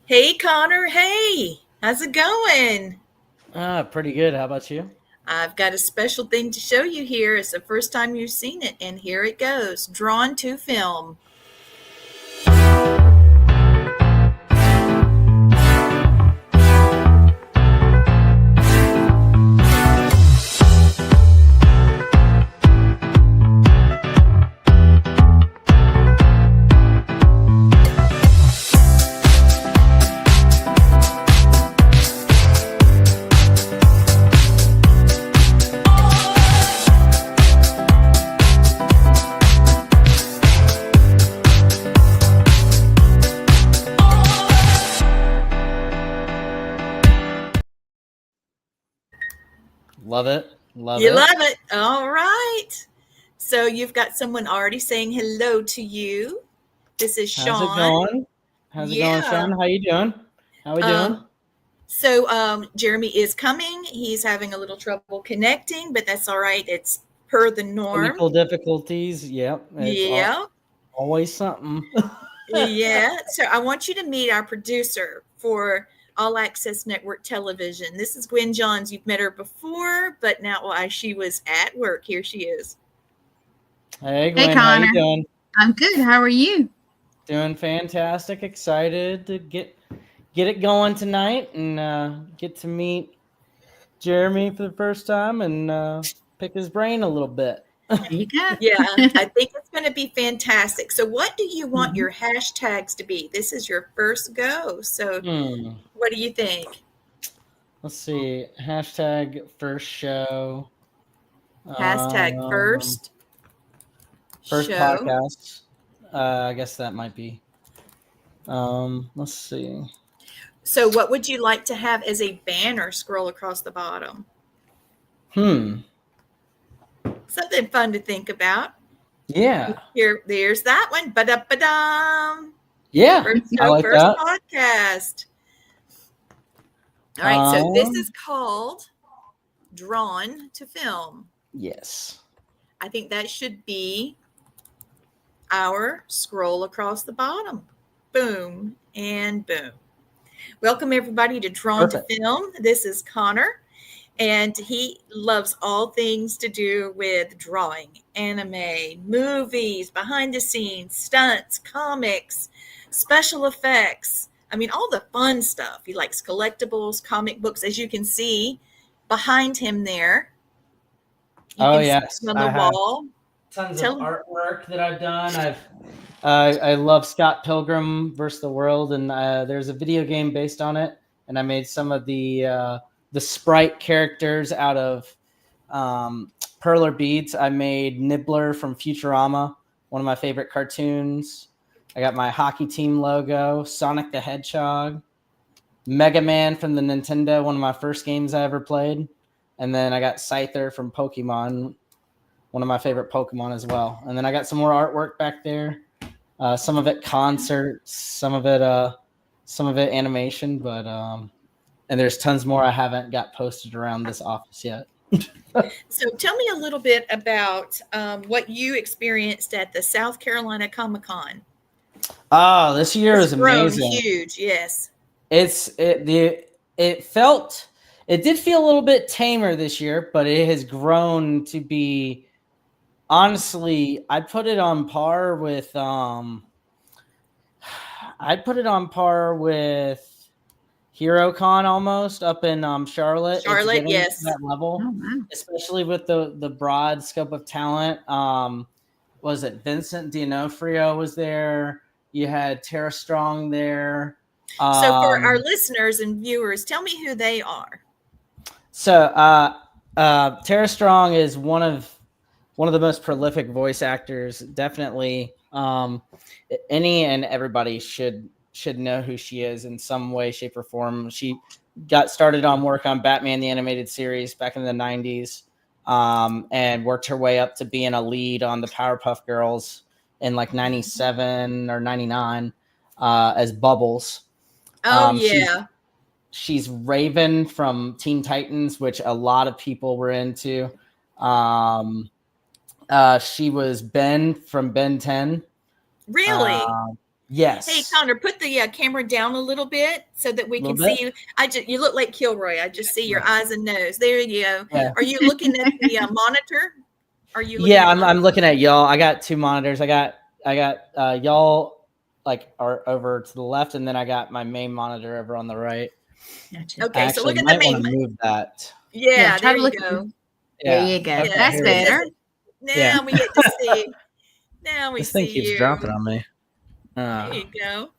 Hey, Connor. Hey, how's it going? Pretty good. How about you? I've got a special thing to show you here. It's the first time you've seen it, and here it goes. Drawn to film. Love it. Love You it. love it. All right. So you've got someone already saying hello to you. This is How's it Sean. going? How's it going, Yeah. Sean? How you doing? How we doing? So Jeremy is coming. He's having a little trouble connecting, but that's all right. It's per the norm. Technical difficulties. Yep. It's Yeah. always something. Yeah. So I want you to meet our producer for All Access Network Television. This is Gwen Johns. You've met her before, but now while she was at work, here she is. Hey, Hey, Gwen. How you Connor. doing? I'm good. How are you? Doing fantastic. Excited to get it going tonight and get to meet Jeremy for the first time and pick his brain a little bit. There you go. Yeah, I think it's going to be fantastic. So, what do you want Mhm. your hashtags to be? This is your first go. So, what do you think? Let's see. Hashtag first show. Hashtag first First show. podcast. I guess that might be. Let's see. So, what would you like to have as a banner scroll across the bottom? Something fun to think about. Yeah. There's that one. Ba-da-ba-dum. Yeah. First I show, like first that. podcast. All right. So, this is called Drawn to Film. Yes. I think that should be our scroll across the bottom. Boom and boom. Welcome everybody to Drawn to Film. This is Connor, and he loves all things to do with drawing, anime, movies, behind the scenes, stunts, comics, special effects. I mean, all the fun stuff. He likes collectibles, comic books, as you can see behind him there. Yes, on the wall. Tons of artwork that I've done. I love Scott Pilgrim versus the World, and there's a video game based on it. And I made some of the sprite characters out of perler beads. I made Nibbler from Futurama, one of my favorite cartoons. I got my hockey team logo, Sonic the Hedgehog, Mega Man from the Nintendo, one of my first games I ever played. And then I got Scyther from Pokemon, one of my favorite Pokemon as well. And then I got some more artwork back there. Some of it concerts, some of it animation, but and there's tons more I haven't got posted around this office yet. So tell me a little bit about what you experienced at the South Carolina Comic-Con. Oh, this year is amazing. Huge, yes. It did feel a little bit tamer this year, but it has grown to be honestly, I'd put it on par with HeroCon almost up in Charlotte. It's Charlotte, getting yes. to that level, Oh, wow. especially with the broad scope of talent. Was it Vincent D'Onofrio was there? You had Tara Strong there. So for our listeners and viewers, tell me who they are. So Tara Strong is one of the most prolific voice actors. Definitely, any and everybody should know who she is in some way, shape, or form. She got started on work on Batman the Animated Series back in the 90s, and worked her way up to being a lead on the Powerpuff Girls in like 97 or 99 as Bubbles. Oh, yeah. She's Raven from Teen Titans, which a lot of people were into. She was Ben from Ben 10. Really? Yes. Hey, Connor, put the camera down a little bit so that we can see you. You look like Kilroy. I just see your eyes and nose. There you go. Yeah. Are you looking at the monitor? Are you? Yeah, I'm looking at y'all. I got two monitors. I got y'all like are over to the left, and then I got my main monitor over on the right. Gotcha. Okay, so look at the main. Move that. Yeah, there you go. There you go. Okay, that's better. Now we get to see. Now we this see thing keeps you. dropping on me. There you go.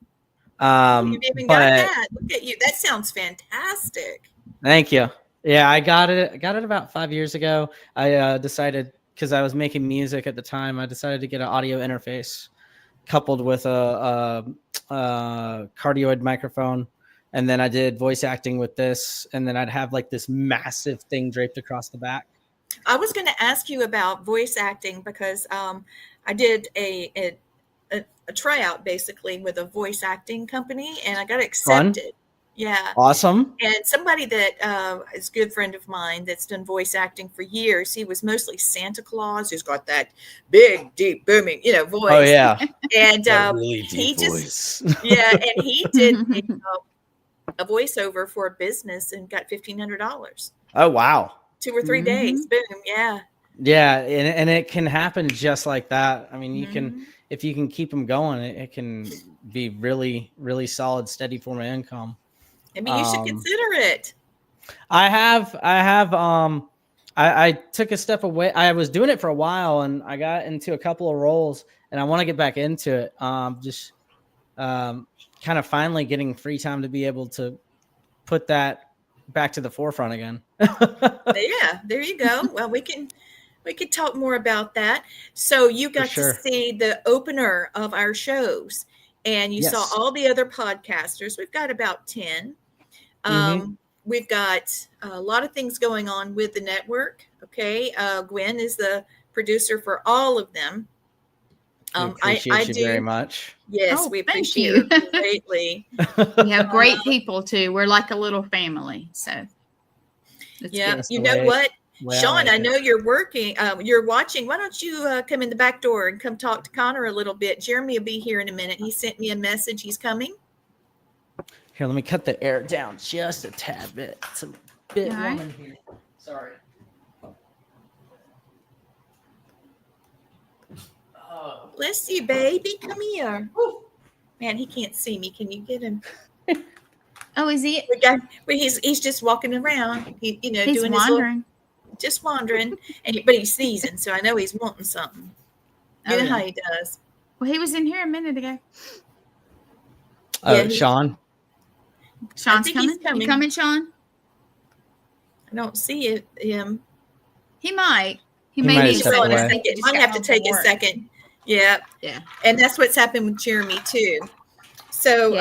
You've even but, got that. Look at you. That sounds fantastic. Thank you. Yeah, I got it about 5 years ago. I decided, because I was making music at the time, I decided to get an audio interface coupled with a cardioid microphone. And then I did voice acting with this. And then I'd have like this massive thing draped across the back. I was going to ask you about voice acting because I did a tryout basically with a voice acting company, and I got accepted. Fun. Yeah. Awesome. And somebody that is a good friend of mine that's done voice acting for years, he was mostly Santa Claus, who's got that big, deep, booming, voice. Oh, yeah. And really deep voice. Yeah, and he did a voiceover for a business and got $1,500. Oh, wow. 2 or 3 days. Boom. Yeah. Yeah. And it can happen just like that. I mean, you can, if you can keep them going, it can be really, really solid, steady form of income. Maybe you should consider it. I took a step away. I was doing it for a while, and I got into a couple of roles, and I want to get back into it. Kind of finally getting free time to be able to put that back to the forefront again. Yeah, there you go. Well, we could talk more about that. So you got to see the opener of our shows, and you saw all the other podcasters. We've got about 10. We've got a lot of things going on with the network. Okay. Gwen is the producer for all of them. We appreciate you very much. Yes, we appreciate you greatly. We have great people too. We're like a little family. So yeah, you know what? Sean, I know you're working. You're watching. Why don't you come in the back door and come talk to Connor a little bit? Jeremy will be here in a minute. He sent me a message. He's coming. Here, let me cut the air down just a tad bit. It's a bit warm in here. Sorry. Bless you, baby. Come here. Woo. Man, he can't see me. Can you get him? Oh, is he? He's just walking around. He's doing wandering. Just wandering, but he's sneezing, so I know he's wanting something. You know how he does. Well, he was in here a minute ago. Sean. Sean's coming. You coming, Sean? I don't see him. He might. He may need a second. Might have to take a second. Yeah. Yeah. And that's what's happened with Jeremy too. So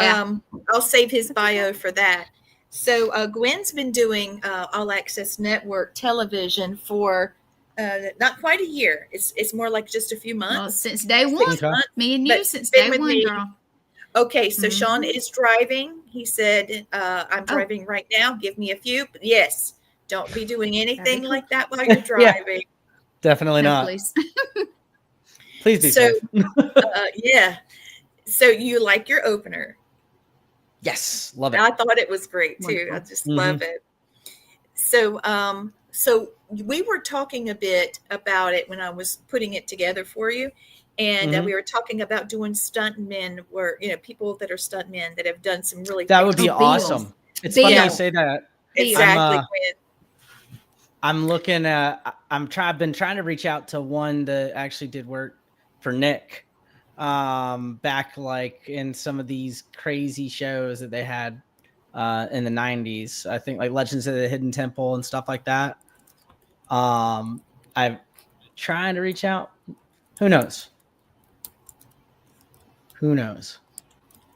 I'll save his bio for that. So Gwen's been doing All Access Network television for not quite a year. It's more like just a few months. Well, since day one. Me and you since day one, girl. Okay, so Sean is driving. He said, I'm driving right now. Give me a few. But yes, don't be doing anything like that while you're driving. Definitely not. Please. Please be safe. Yeah. So you like your opener? Yes. Love it. I thought it was great too. Wonderful. I just love it. So So we were talking a bit about it when I was putting it together for you. And we were talking about doing stunt men, where, people that are stunt men that have done some really That would be Bill. awesome. It's funny Bill. you say that. Exactly. I'm looking at. I've been trying to reach out to one that actually did work for Nick, back like in some of these crazy shows that they had in the 90s. I think like Legends of the Hidden Temple and stuff like that. I'm trying to reach out. Who knows?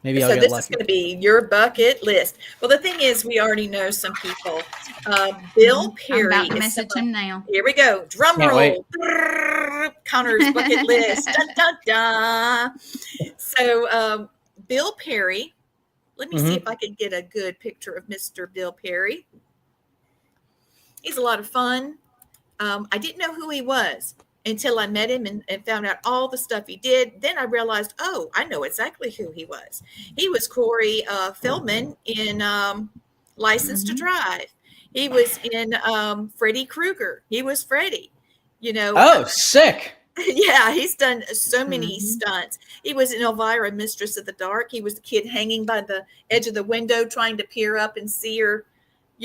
Maybe I'll So get this lucky. is going to be your bucket list. Well, the thing is, we already know some people. Bill Perry. I'm about to message him now. Here we go. Drum Can't roll. Connor's bucket list. Dun, dun, dun. So Bill Perry. Let me see if I can get a good picture of Mr. Bill Perry. He's a lot of fun. I didn't know who he was until I met him and found out all the stuff he did. Then I realized, oh, I know exactly who he was. He was Corey Feldman in License to Drive. He was in Freddy Krueger. He was Freddy, Oh, sick. Yeah, he's done so many stunts. He was in Elvira, Mistress of the Dark. He was the kid hanging by the edge of the window trying to peer up and see her,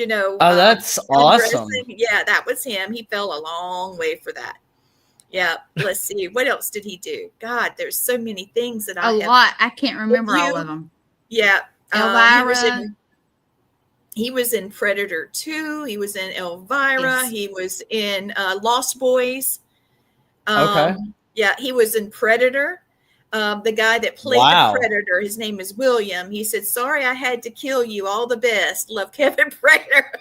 Oh, that's awesome. Yeah, that was him. He fell a long way for that. Yeah, let's see. What else did he do? God, there's so many things that I lot. I can't remember all of them. Yeah. Elvira. He was in Predator 2. He was in Elvira. Yes. He was in Lost Boys. Okay. Yeah, he was in Predator. The guy that played the Predator, his name is William. He said, "Sorry, I had to kill you. All the best. Love, Kevin Predator."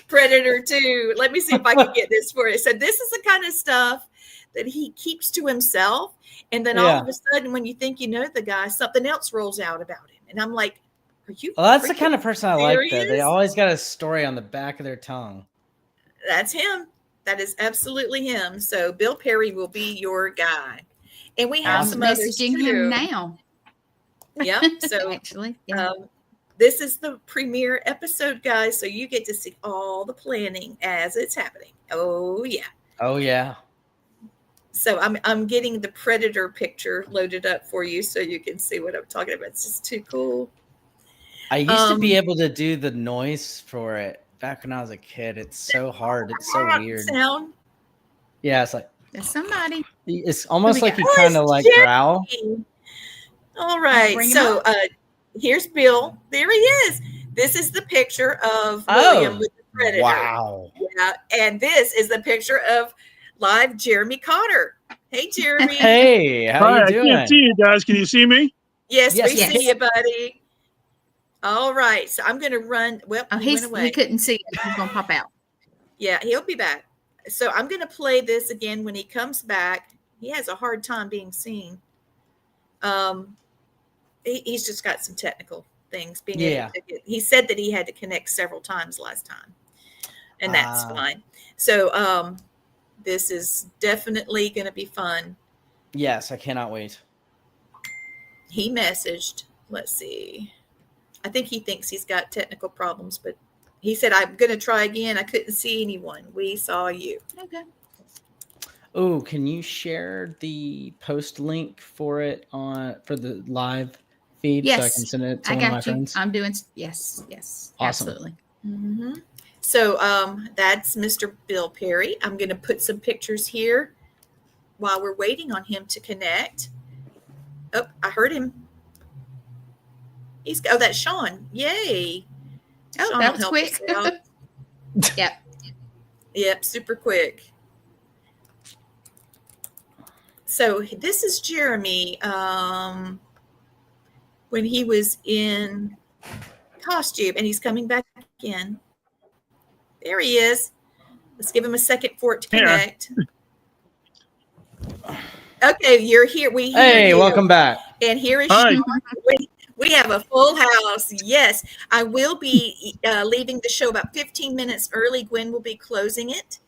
Predator 2. Let me see if I can get this for you. So this is the kind of stuff that he keeps to himself. And then all of a sudden, when you think you know the guy, something else rolls out about him. And I'm like, are you? Well, that's the kind of person I like, though. They always got a story on the back of their tongue. That's him. That is absolutely him. So Bill Perry will be your guy. And we have some others too. Him now. Yeah. So actually, this is the premiere episode, guys. So you get to see all the planning as it's happening. Oh yeah. Oh yeah. So I'm getting the Predator picture loaded up for you so you can see what I'm talking about. It's just too cool. I used to be able to do the noise for it back when I was a kid. It's so hard. It's so weird. Sound. Yeah, it's like there's somebody. It's almost like you kind of like growl. All right. So here's Bill. There he is. This is the picture of William with the Predator. Wow. Yeah. And this is the picture of live Jeremy Cotter. Hey, Jeremy. Hey, how you doing? I can't see you guys. Can you see me? Yes, we see you, buddy. All right. So I'm going to run. Well, he went away. He couldn't see it. He's going to pop out. Yeah, he'll be back. So I'm going to play this again when he comes back. He has a hard time being seen. He's just got some technical things. He said that he had to connect several times last time, and that's fine. So this is definitely going to be fun. Yes, I cannot wait. He messaged. Let's see. I think he thinks he's got technical problems, but he said, "I'm going to try again. I couldn't see anyone. We saw you." Okay. Oh, can you share the post link for it for the live feed so I can send it to one of my friends? I'm doing yes, awesome. Absolutely. Mm-hmm. So that's Mr. Bill Perry. I'm going to put some pictures here while we're waiting on him to connect. Oh, I heard him. That's Sean. Yay. Oh, Sean that was quick. Yep, super quick. So this is Jeremy when he was in costume, and he's coming back in. There he is. Let's give him a second for it to connect. Okay, you're here. We hear you. Welcome back. And here is we have a full house. Yes, I will be leaving the show about 15 minutes early. Gwen will be closing it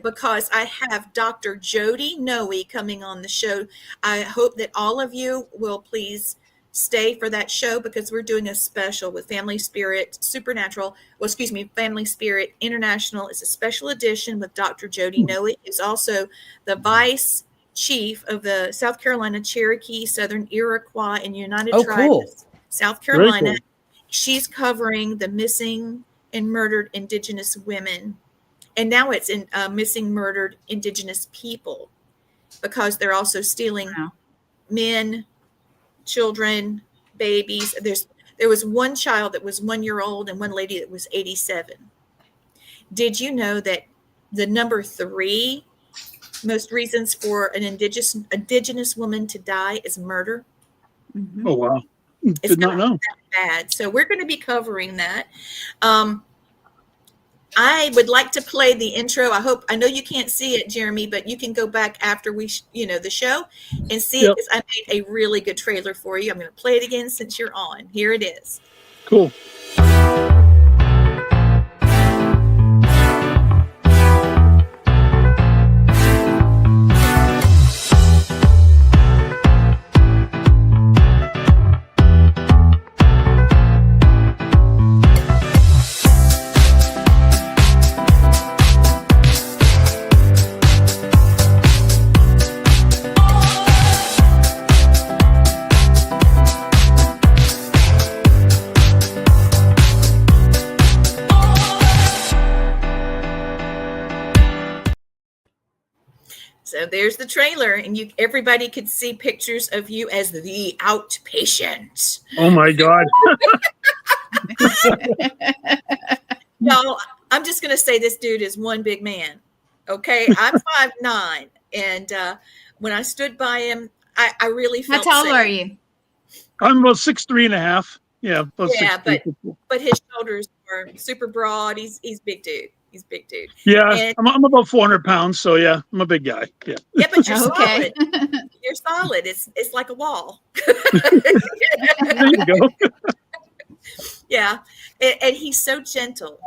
because I have Dr. Jody Noe coming on the show. I hope that all of you will please stay for that show because we're doing a special with Family Spirit Family Spirit International. It's a special edition with Dr. Jody Noe, who's also the vice chief of the South Carolina Cherokee, Southern Iroquois, and United Tribes, cool. South Carolina. Cool. She's covering the missing and murdered Indigenous women. And now it's in missing, murdered Indigenous people, because they're also stealing men, children, babies. There was one child that was 1 year old and one lady that was 87. Did you know that the number 3 most reasons for an indigenous woman to die is murder? Oh, wow. Did not know. That bad. So we're going to be covering that. I would like to play the intro. I know you can't see it, Jeremy, but you can go back after the show and see it, because I made a really good trailer for you. I'm going to play it again since you're on. Here it is. Cool. So there's the trailer, and everybody could see pictures of you as the outpatient. Oh my God. Y'all, I'm just going to say this dude is one big man. Okay. I'm 5'9", and when I stood by him, I really felt How tall safe. are you? I'm about 6'3.5". Yeah. About Yeah, 6'3". but his shoulders are super broad. He's big dude. He's big dude. Yeah. And, I'm about 400 pounds. So yeah, I'm a big guy. Yeah. yeah, but you're Okay. solid. You're solid. It's like a wall. There you go. Yeah. And he's so gentle.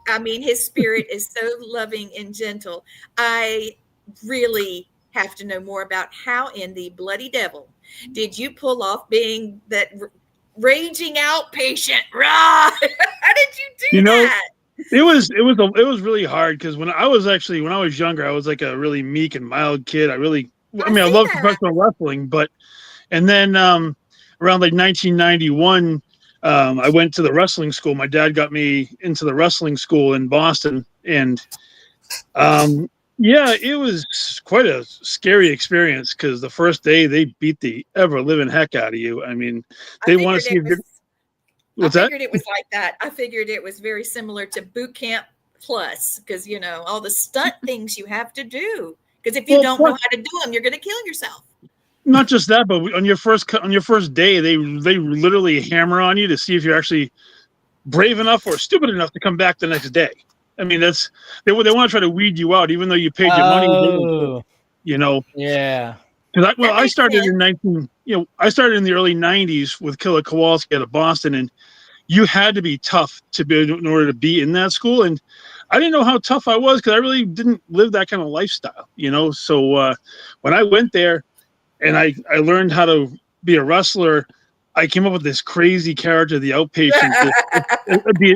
I mean, his spirit is so loving and gentle. I really have to know more about how in the bloody devil did you pull off being that raging outpatient? How did you do that? It was really hard, because when I was younger, I was like a really meek and mild kid. I loved professional wrestling, and then around like 1991, I went to the wrestling school. My dad got me into the wrestling school in Boston, and it was quite a scary experience, because the first day they beat the ever living heck out of you. I mean, they want to see if you're. What's that? I figured it was like that. I figured it was very similar to boot camp plus, because all the stunt things you have to do. Because if you don't know how to do them, you're going to kill yourself. Not just that, but on your first day, they literally hammer on you to see if you're actually brave enough or stupid enough to come back the next day. I mean, they want to try to weed you out, even though you paid your money. Yeah. Because I started I started in the early 90s with Killer Kowalski out of Boston, and you had to be tough in order to be in that school. And I didn't know how tough I was, because I really didn't live that kind of lifestyle, So when I went there and I learned how to be a wrestler, I came up with this crazy character, the outpatient,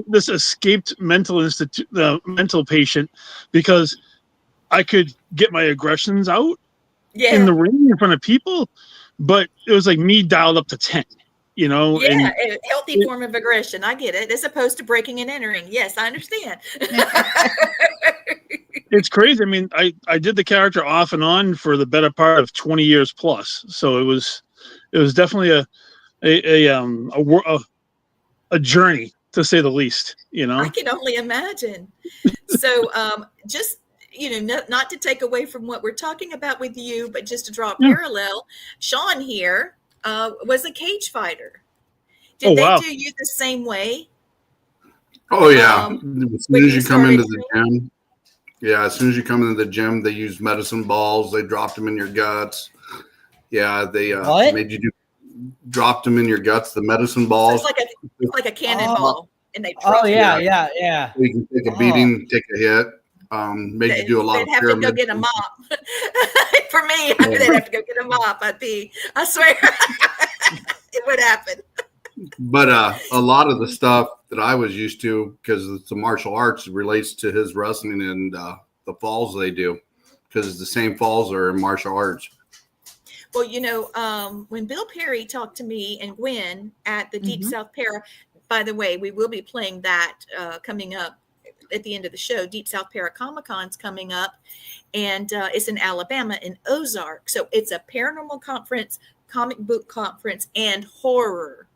this escaped mental patient, because I could get my aggressions out in the ring in front of people, but it was like me dialed up to 10. A healthy form of aggression. I get it. As opposed to breaking and entering. Yes, I understand. It's crazy. I mean, I did the character off and on for the better part of 20 years plus. So it was definitely a journey, to say the least. I can only imagine. So just not to take away from what we're talking about with you, but just to draw a parallel, Sean here was a cage fighter. Did they do you the same way? Oh yeah. As soon as you come into the gym, as soon as you come into the gym, they use medicine balls. They dropped them in your guts. Yeah, they made you dropped them in your guts. The medicine balls. So it's like a cannonball, and they. Yeah. So you can take a beating, take a hit. Made you do a lot of have to go get a mop. For me, they'd have to go get a mop. I swear. what happened. But a lot of the stuff that I was used to, because it's the martial arts, relates to his wrestling and the falls they do, because it's the same falls are in martial arts. Well, when Bill Perry talked to me and Gwen at the Deep South Para, by the way, we will be playing that coming up at the end of the show. Deep South Para Comic-Con's coming up, and it's in Alabama in Ozark. So it's a paranormal conference, comic book conference, and horror.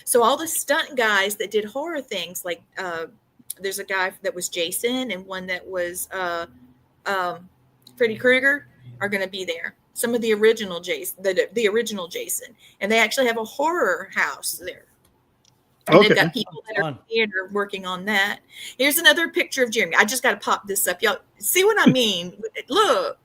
So all the stunt guys that did horror things, like there's a guy that was Jason and one that was Freddy Krueger, are going to be there. Some of the original Jason, the original Jason, and they actually have a horror house there. And they've got people that are in theater working on that. Here's another picture of Jeremy. I just got to pop this up. Y'all see what I mean? Look,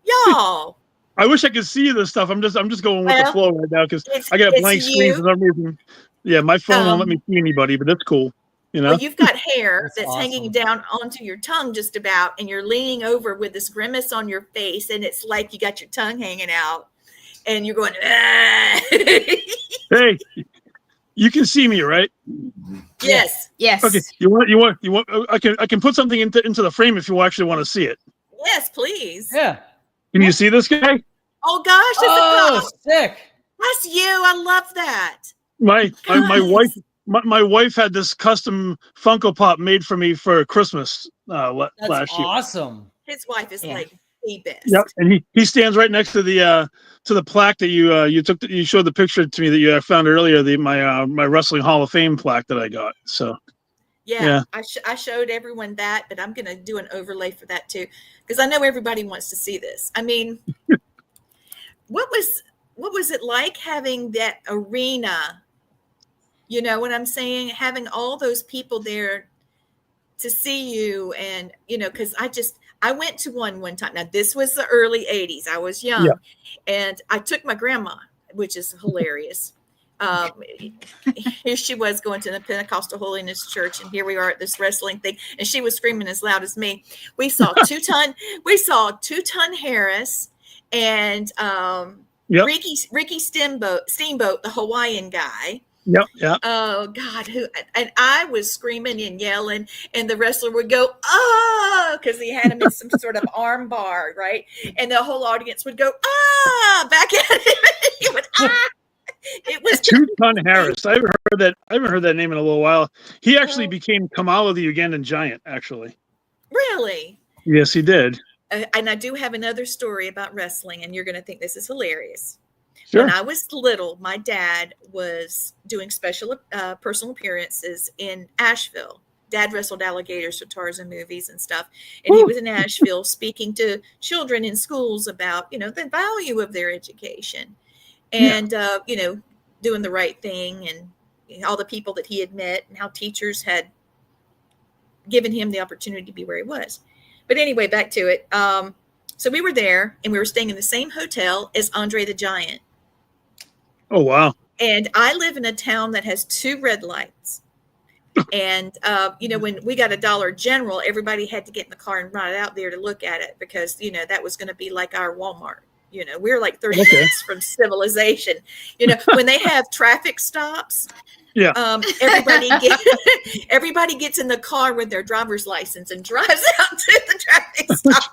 y'all. I wish I could see this stuff. I'm just going with the flow right now because I got a blank screen for some reason. Yeah, my phone won't let me see anybody, but that's cool. Well, you've got hair that's awesome, hanging down onto your tongue just about, and you're leaning over with this grimace on your face, and it's like you got your tongue hanging out, and you're going, ah. Hey, you can see me, right? Yes. Yes. Okay. You want? I can put something into the frame if you actually want to see it. Yes, please. Yeah. Can you see this guy? Oh gosh! Oh, sick. That's you. I love that. My wife had this custom Funko Pop made for me for Christmas last year. Awesome. His wife is like the best. Yep, and he stands right next to the plaque that you showed the picture to me that you found earlier. My Wrestling Hall of Fame plaque that I got. So yeah. I showed everyone that, but I'm going to do an overlay for that too, because I know everybody wants to see this. I mean, what was it like having that arena? You know what I'm saying? Having all those people there to see you, and because I went to one time. Now this was the early '80s. I was young, and I took my grandma, which is hilarious. Here she was going to the Pentecostal Holiness Church, and here we are at this wrestling thing, and she was screaming as loud as me. We saw Two-Ton Harris and Ricky Steamboat, the Hawaiian guy. Yep. Oh God, and I was screaming and yelling, and the wrestler would go, "Ah!" because he had him in some sort of arm bar, right? And the whole audience would go, "Ah!" back at him. He would, "Ah!" It was Two-Ton Harris. I haven't heard that name in a little while. He actually became Kamala the Ugandan Giant, actually. Really? Yes, he did. And I do have another story about wrestling, and you're going to think this is hilarious. Sure. When I was little, my dad was doing special personal appearances in Asheville. Dad wrestled alligators for Tarzan movies and stuff. And he was in Asheville speaking to children in schools about, the value of their education and, doing the right thing, and all the people that he had met and how teachers had given him the opportunity to be where he was. But anyway, back to it. So we were there, and we were staying in the same hotel as Andre the Giant. Oh, wow. And I live in a town that has 2 red lights. And, when we got a Dollar General, everybody had to get in the car and ride out there to look at it because, that was going to be like our Walmart. We're like 30 minutes from civilization. When they have traffic stops, everybody gets in the car with their driver's license and drives out to the traffic stop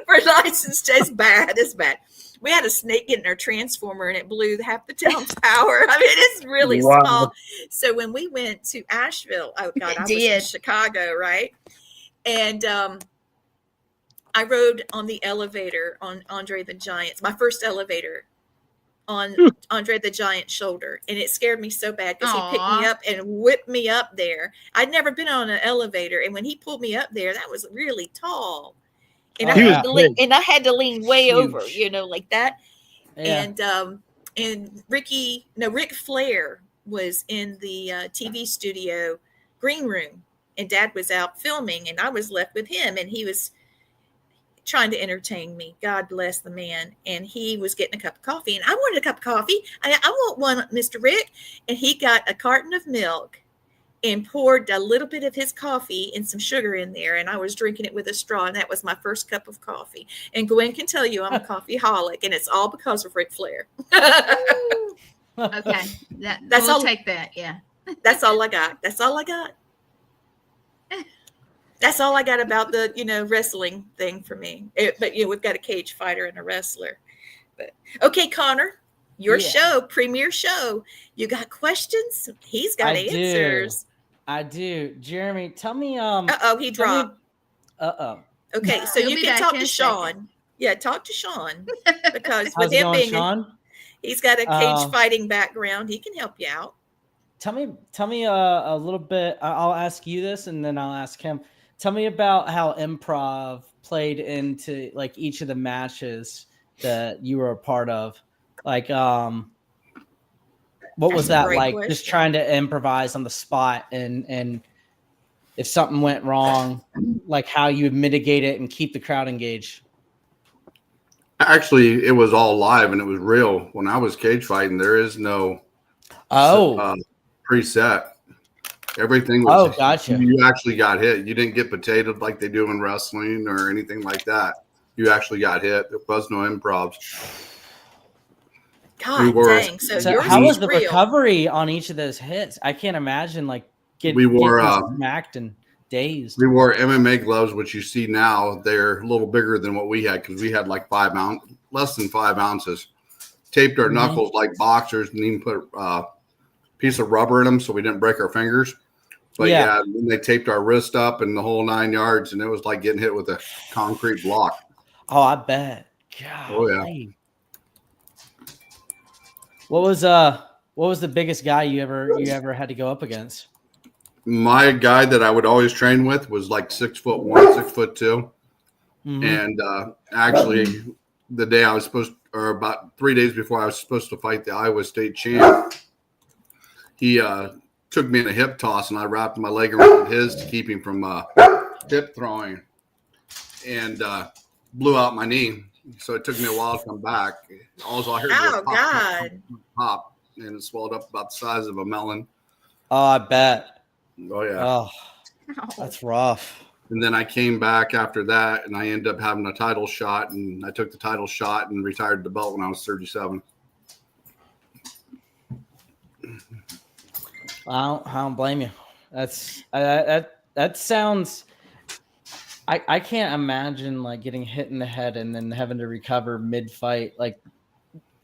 for license. It's bad. It's bad. We had a snake get in our transformer and it blew half the town's power. I mean, it's really small. So when we went to Asheville, I was in Chicago, right? And I rode on the elevator on Andre the Giant's, my first elevator on Andre the Giant's shoulder. And it scared me so bad because he picked me up and whipped me up there. I'd never been on an elevator. And when he pulled me up there, that was really tall. And I had to lean way over, like that. Yeah. And Ric Flair was in the TV studio green room, and Dad was out filming, and I was left with him, and he was trying to entertain me. God bless the man. And he was getting a cup of coffee, and I wanted a cup of coffee. I want one, Mr. Rick. And he got a carton of milk and poured a little bit of his coffee and some sugar in there. And I was drinking it with a straw. And that was my first cup of coffee. And Gwen can tell you I'm a coffeeholic, and it's all because of Ric Flair. Okay, That's we'll all. take that. Yeah. That's all I got. That's all I got. That's all I got about the wrestling thing for me. But we've got a cage fighter and a wrestler. But okay, Connor, your show, premiere show. You got questions? He's got answers. I do. Jeremy, tell me. He dropped. Okay, so you can talk to Sean. Yeah, talk to Sean because with him being Sean? He's got a cage fighting background. He can help you out. Tell me a little bit. I'll ask you this, and then I'll ask him. Tell me about how improv played into like each of the matches that you were a part of. Like, what was that like? Question. Just trying to improvise on the spot, and if something went wrong, like how you would mitigate it and keep the crowd engaged. Actually, it was all live and it was real. When I was cage fighting, there is no preset. Everything was gotcha. You actually got hit. You didn't get potatoed like they do in wrestling or anything like that. You actually got hit. There was no improvs. God dang. So how was the recovery on each of those hits? I can't imagine like getting smacked and dazed. We wore MMA gloves, which you see now. They're a little bigger than what we had because we had like less than 5 ounces. Taped our knuckles like boxers and even put a piece of rubber in them so we didn't break our fingers. But then they taped our wrist up and the whole 9 yards, and it was like getting hit with a concrete block. Oh, I bet. God. Oh yeah. What was the biggest guy you ever had to go up against? My guy that I would always train with was like 6'1", 6'2", and actually, the day I was about 3 days before I was supposed to fight the Iowa State champ, he took me in a hip toss, and I wrapped my leg around his to keep him from hip throwing, and blew out my knee. So it took me a while to come back. All I heard was pop, and it swelled up about the size of a melon. Oh, I bet. Oh yeah. Oh, that's rough. And then I came back after that, and I ended up having a title shot, and I took the title shot and retired the belt when I was 37. I don't blame you. That sounds. I can't imagine like getting hit in the head and then having to recover mid-fight, like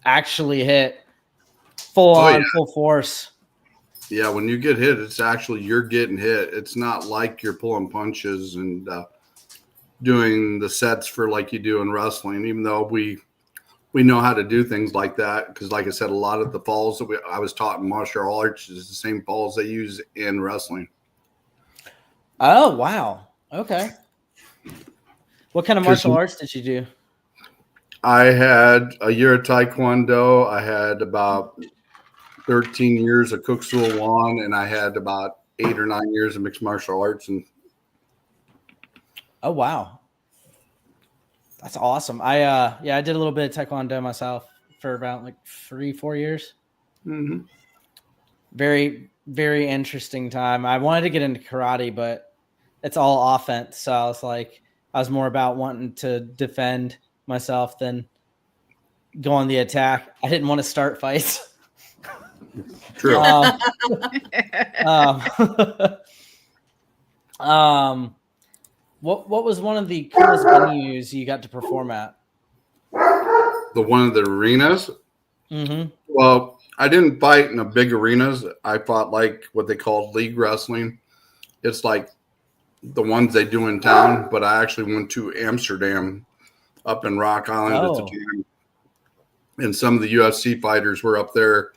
actually hit full force. Yeah, when you get hit, it's actually you're getting hit. It's not like you're pulling punches and doing the sets for like you do in wrestling, even though we know how to do things like that. Because like I said, a lot of the falls that I was taught in martial arts is the same falls they use in wrestling. Oh, wow. Okay. What kind of martial arts did you do? I had a year of Taekwondo. I had about 13 years of Kuk Sool Won, and I had about 8 or 9 years of mixed martial arts. And oh wow, that's awesome. I did a little bit of Taekwondo myself for about like 3-4 years. Mm-hmm. Very, very interesting time. I wanted to get into karate, but it's all offense. So I was more about wanting to defend myself than go on the attack. I didn't want to start fights. True. What was one of the coolest venues you got to perform at? One of the arenas? Mm-hmm. Well, I didn't fight in the big arenas. I fought like what they call league wrestling. It's like the ones they do in town, but I actually went to Amsterdam up in Rock Island at the time. And some of the UFC fighters were up there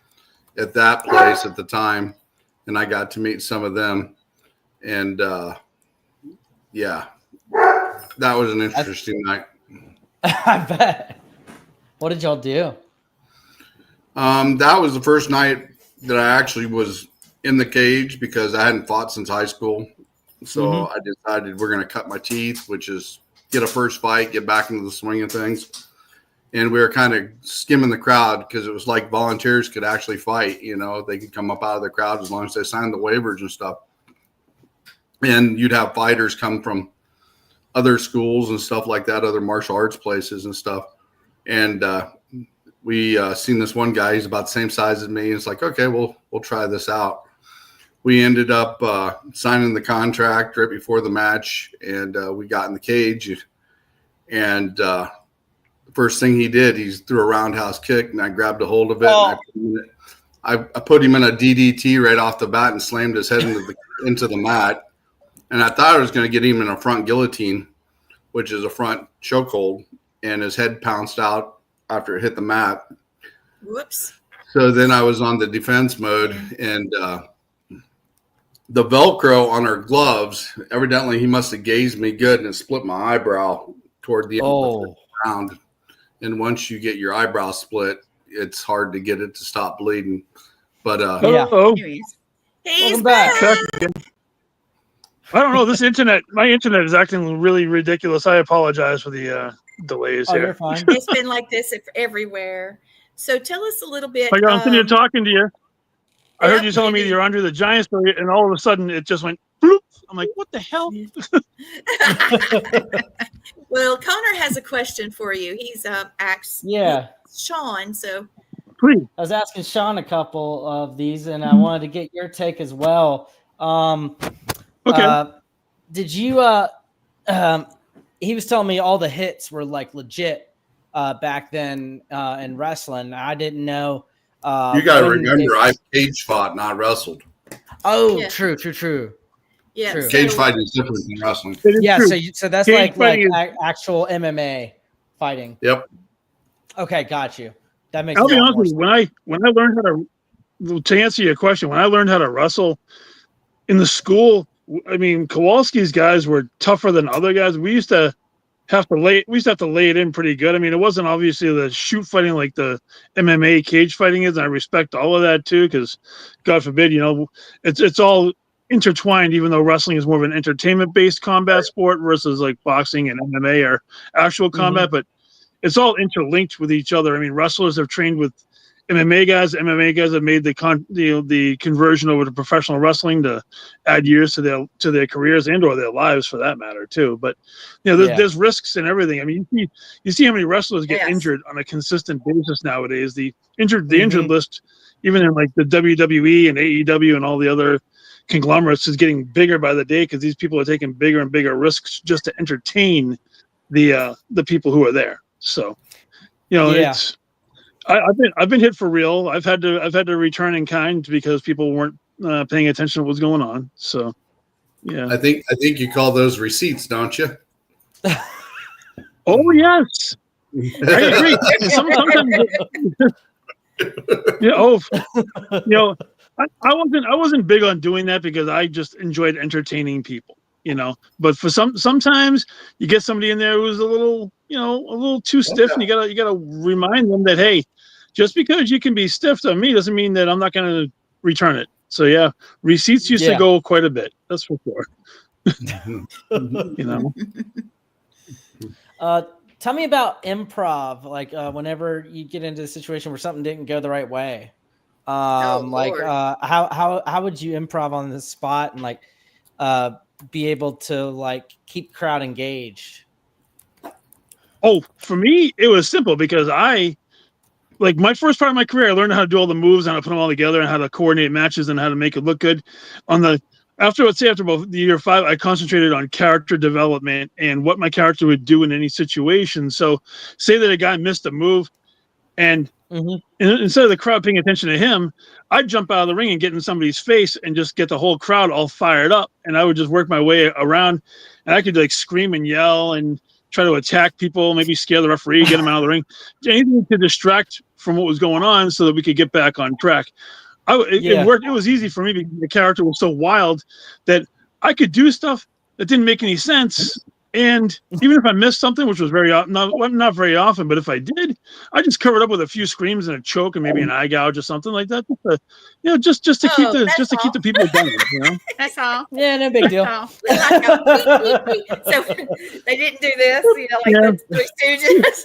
at that place at the time, and I got to meet some of them. And yeah, that was an interesting night. I bet. What did y'all do? That was the first night that I actually was in the cage because I hadn't fought since high school. So I decided we're going to cut my teeth, which is get a first fight, get back into the swing of things. And we were kind of skimming the crowd because it was like volunteers could actually fight. You know, they could come up out of the crowd as long as they signed the waivers and stuff. And you'd have fighters come from other schools and stuff like that, other martial arts places and stuff. And we seen this one guy. He's about the same size as me. It's like, okay, we'll try this out. We ended up signing the contract right before the match, and we got in the cage. And the first thing he did, he threw a roundhouse kick, and I grabbed a hold of it. Oh. And I put him in a DDT right off the bat and slammed his head into the mat. And I thought I was going to get him in a front guillotine, which is a front chokehold, and his head pounced out after it hit the mat. Whoops. So then I was on the defense mode, and the Velcro on our gloves, evidently he must have gazed me good and it split my eyebrow toward the end of the round. And once you get your eyebrow split, it's hard to get it to stop bleeding. But he's back. I don't know. My internet is acting really ridiculous. I apologize for the delays here. You're fine. It's been like this everywhere. So tell us a little bit. I'm sitting here talking to you. I heard you telling me you're Andre the Giant story, and all of a sudden it just went bloop. I'm like, what the hell? Well, Connor has a question for you. He's asked Sean. So please. I was asking Sean a couple of these, and I wanted to get your take as well. Okay. Did you? He was telling me all the hits were like legit back then in wrestling. I didn't know. You got to remember, I cage fought, not wrestled. Oh, Yeah. True. yeah, True. Cage fighting is different than wrestling. Yeah, true. so that's Cage like fighting actual MMA fighting. Yep. Okay, got you. That makes. I'll be a lot honest more with you. When I learned how to answer your question, when I learned how to wrestle in the school, I mean, Kowalski's guys were tougher than other guys. We used to have to lay it in pretty good. I mean, it wasn't obviously the shoot fighting like the MMA cage fighting is. And I respect all of that too, because God forbid, it's all intertwined, even though wrestling is more of an entertainment based combat sport versus like boxing and MMA or actual combat, but it's all interlinked with each other. I mean, wrestlers have trained with MMA guys. MMA guys have made the conversion over to professional wrestling to add years to their careers and or their lives for that matter too. But there's risks and everything. I mean, you see how many wrestlers get injured on a consistent basis nowadays. The injured list, even in like the WWE and AEW and all the other conglomerates, is getting bigger by the day because these people are taking bigger and bigger risks just to entertain the people who are there. So, it's. I've been hit for real. I've had to return in kind because people weren't paying attention to what's going on. So, yeah. I think you call those receipts, don't you? Oh yes, I agree. Sometimes, I wasn't big on doing that because I just enjoyed entertaining people. But for sometimes you get somebody in there who's a little too stiff, and you gotta remind them that, hey, just because you can be stiff to me doesn't mean that I'm not gonna return it. So yeah, receipts used to go quite a bit. That's for sure. Tell me about improv. Like whenever you get into a situation where something didn't go the right way, how would you improv on the spot and be able to keep crowd engaged? Oh, for me, it was simple because my first part of my career, I learned how to do all the moves and how to put them all together and how to coordinate matches and how to make it look good. After about the year 5, I concentrated on character development and what my character would do in any situation. So say that a guy missed a move and instead of the crowd paying attention to him, I'd jump out of the ring and get in somebody's face and just get the whole crowd all fired up. And I would just work my way around, and I could scream and yell and try to attack people, maybe scare the referee, get him out of the ring, anything to distract from what was going on so that we could get back on track. It worked. It was easy for me because the character was so wild that I could do stuff that didn't make any sense. And even if I missed something, which was not very often, but if I did, I just covered up with a few screams and a choke and maybe an eye gouge or something like that. Just to keep the people going. That's all. Yeah, no big deal. So they didn't do this, the Three Stooges.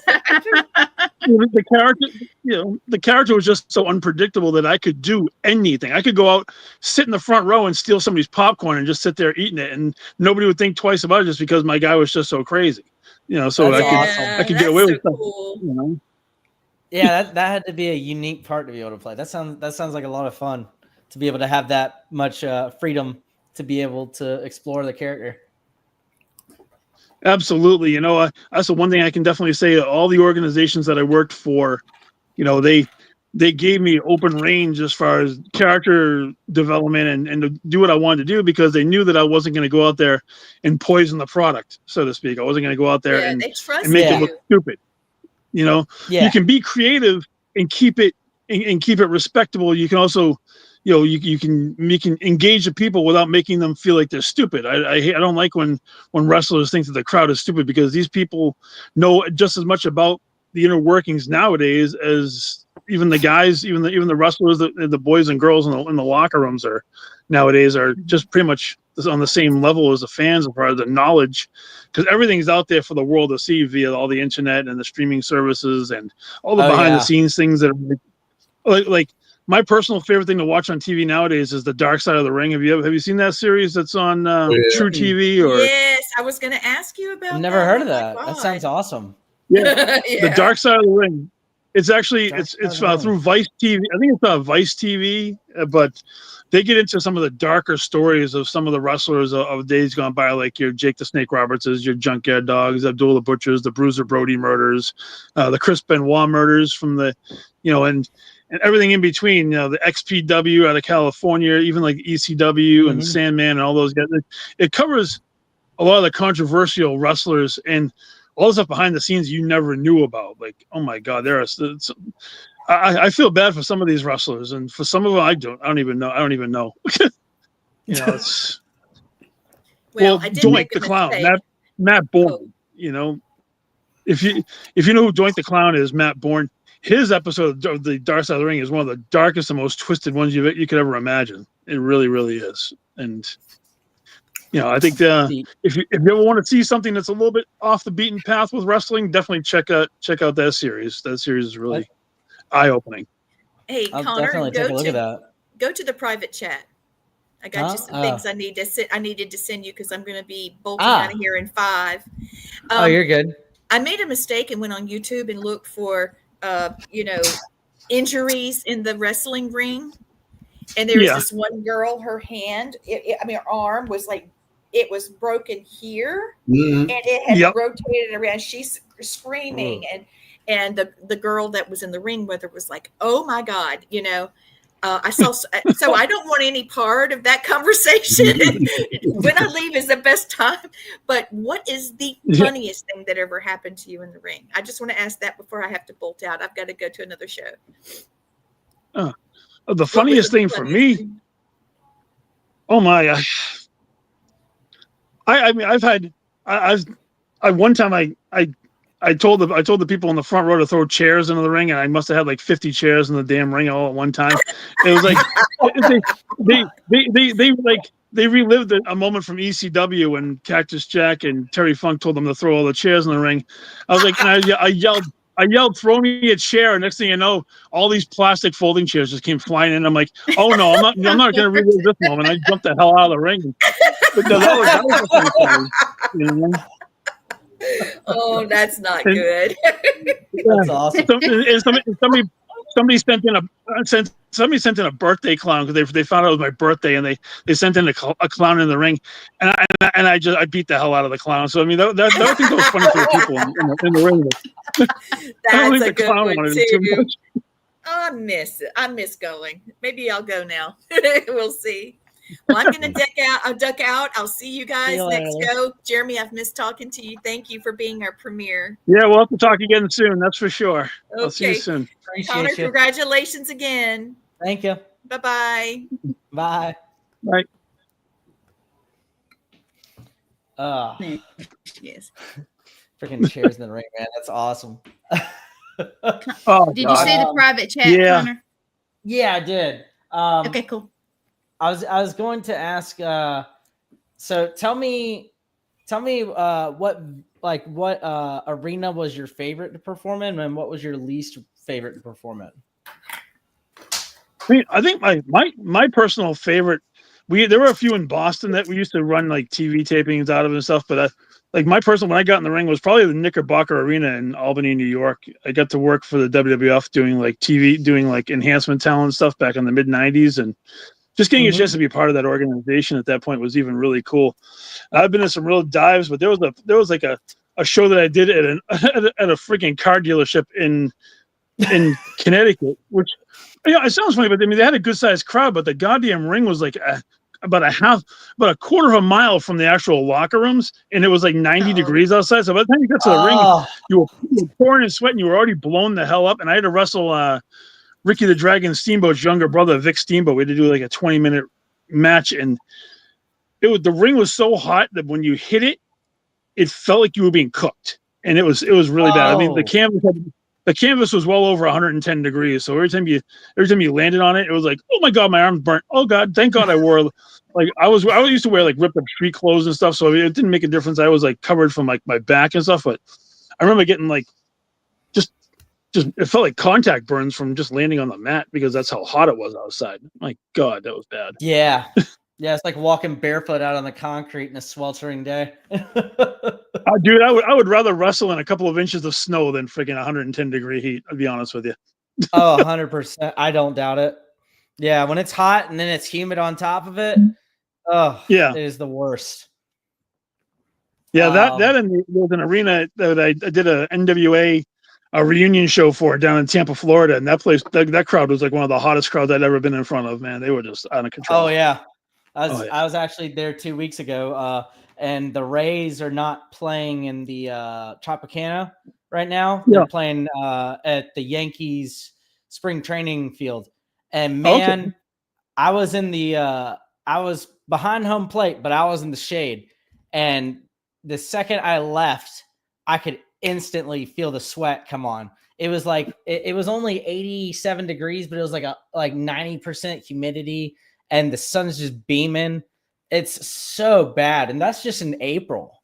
The character was just so unpredictable that I could do anything. I could go out, sit in the front row, and steal somebody's popcorn and just sit there eating it, and nobody would think twice about it just because my guy was just so crazy. So I could get away with stuff. Cool. Yeah, that had to be a unique part to be able to play. That sounds like a lot of fun to be able to have that much freedom to be able to explore the character. Absolutely. You know, that's the one thing I can definitely say. All the organizations that I worked for, you know, they gave me open range as far as character development and to do what I wanted to do, because they knew that I wasn't going to go out there and poison the product, so to speak. I wasn't going to go out there and make it look stupid. You know, you can be creative and keep it respectable. You can also, you know, you can engage the people without making them feel like they're stupid. I don't like when wrestlers think that the crowd is stupid, because these people know just as much about the inner workings nowadays as even the guys, even the wrestlers, the boys and girls in the locker rooms are just pretty much on the same level as the fans as far as the knowledge, because everything's out there for the world to see via all the internet and the streaming services and all the behind the scenes things that are like my personal favorite thing to watch on TV nowadays is the Dark Side of the Ring. Have you seen that series that's on True TV? Or yes, I was going to ask you about. I've never heard of that. That sounds awesome. Yeah. The Dark Side of the Ring. It's actually it's through Vice TV. I think it's Vice TV, but they get into some of the darker stories of some of the wrestlers of days gone by, like your Jake the Snake Robertses, your Junkyard Dogs, Abdullah the Butchers, the Bruiser Brody murders, the Chris Benoit murders from the, you know, and everything in between, you know, the XPW out of California, even like ECW and Sandman and all those guys. It covers a lot of the controversial wrestlers and all the stuff behind the scenes you never knew about. Like, oh my God, I feel bad for some of these wrestlers, and for some of them, I don't even know. You know, it's Doink the Clown, Matt Bourne. You know, if you know who Doink the Clown is, Matt Bourne. His episode of the Dark Side of the Ring is one of the darkest and most twisted ones you could ever imagine. It really, really is. And you know, I think if you ever want to see something that's a little bit off the beaten path with wrestling, definitely check out that series. That series is really eye-opening. Hey, I'll Connor, definitely take a look at that. Go to the private chat. I got you some things I needed to send you, because I'm going to be bolting out of here in 5. You're good. I made a mistake and went on YouTube and looked for injuries in the wrestling ring. And there was this one girl, her hand, her arm was like, it was broken here, and it had rotated around. She's screaming, and the girl that was in the ring with her was like, "Oh my God," you know. I saw, so I don't want any part of that conversation. When I leave is the best time. But what is the funniest thing that ever happened to you in the ring? I just want to ask that before I have to bolt out. I've got to go to another show. The funniest thing for me. Oh my! I mean, one time I told the people in the front row to throw chairs into the ring, and I must have had like 50 chairs in the damn ring all at one time. It was like they relived a moment from ECW when Cactus Jack and Terry Funk told them to throw all the chairs in the ring. I was like, and I yelled, "Throw me a chair!" And next thing you know, all these plastic folding chairs just came flying in. I'm like, "Oh no, I'm not going to relive this moment." I jumped the hell out of the ring. But that was you know? Oh, that's not good. That's awesome. Somebody sent in a birthday clown, because they found out it was my birthday, and they sent in a clown in the ring, and I beat the hell out of the clown. So I mean, that I think was funny for the people in the ring. That's a good one too. I miss it. I miss going. Maybe I'll go now. We'll see. Well, I'm going to duck out. I'll see you guys next go. Jeremy, I've missed talking to you. Thank you for being our premiere. Yeah, we'll have to talk again soon. That's for sure. Okay. I'll see you soon. Connor, congratulations again. Thank you. Bye-bye. Bye. Bye. Yes. Freaking chairs in the ring, man. That's awesome. Did you see the private chat, Connor? Yeah, I did. Okay, cool. I was going to ask. So tell me, what arena was your favorite to perform in, and what was your least favorite to perform in? I think my personal favorite. There were a few in Boston that we used to run like TV tapings out of and stuff, but like my personal, when I got in the ring was probably the Knickerbocker Arena in Albany, New York. I got to work for the WWF doing like TV, doing like enhancement talent stuff back in the mid '90s, and just getting a chance to be part of that organization at that point was even really cool. I've been in some real dives, but there was like a show that I did at a freaking car dealership in Connecticut, which, you know, it sounds funny, but I mean, they had a good sized crowd, but the goddamn ring was like about a quarter of a mile from the actual locker rooms, and it was like 90 degrees outside. So by the time you got to the ring, you were pouring and sweating. You were already blown the hell up, and I had to wrestle Ricky the Dragon Steamboat's younger brother, Vic Steamboat. We had to do like a 20-minute match, and the ring was so hot that when you hit it, it felt like you were being cooked, and it was really bad. I mean, the canvas was well over 110 degrees. So every time you landed on it, it was like, oh my God, my arm's burnt. Oh God, thank God I wore like I used to wear like ripped up street clothes and stuff. So it didn't make a difference. I was like covered from like my back and stuff. But I remember getting like just it felt like contact burns from just landing on the mat because that's how hot it was outside. My God, that was bad. Yeah. Yeah, it's like walking barefoot out on the concrete in a sweltering day. Dude, I would rather wrestle in a couple of inches of snow than freaking 110 degree heat. I'll be honest with you. Oh, 100%. I don't doubt it. Yeah, when it's hot and then it's humid on top of it, yeah, it is the worst. Yeah, that and there's an arena that I did a NWA reunion show for down in Tampa, Florida, and that place, that crowd was like one of the hottest crowds I'd ever been in front of. Man, they were just out of control. Oh yeah. I was actually there 2 weeks ago, and the Rays are not playing in the Tropicana right now. They're playing at the Yankees spring training field. And man, I was in I was behind home plate, but I was in the shade. And the second I left, I could instantly feel the sweat come on. It was like it was only 87 degrees, but it was like 90% humidity. And the sun's just beaming. It's so bad. And that's just in April.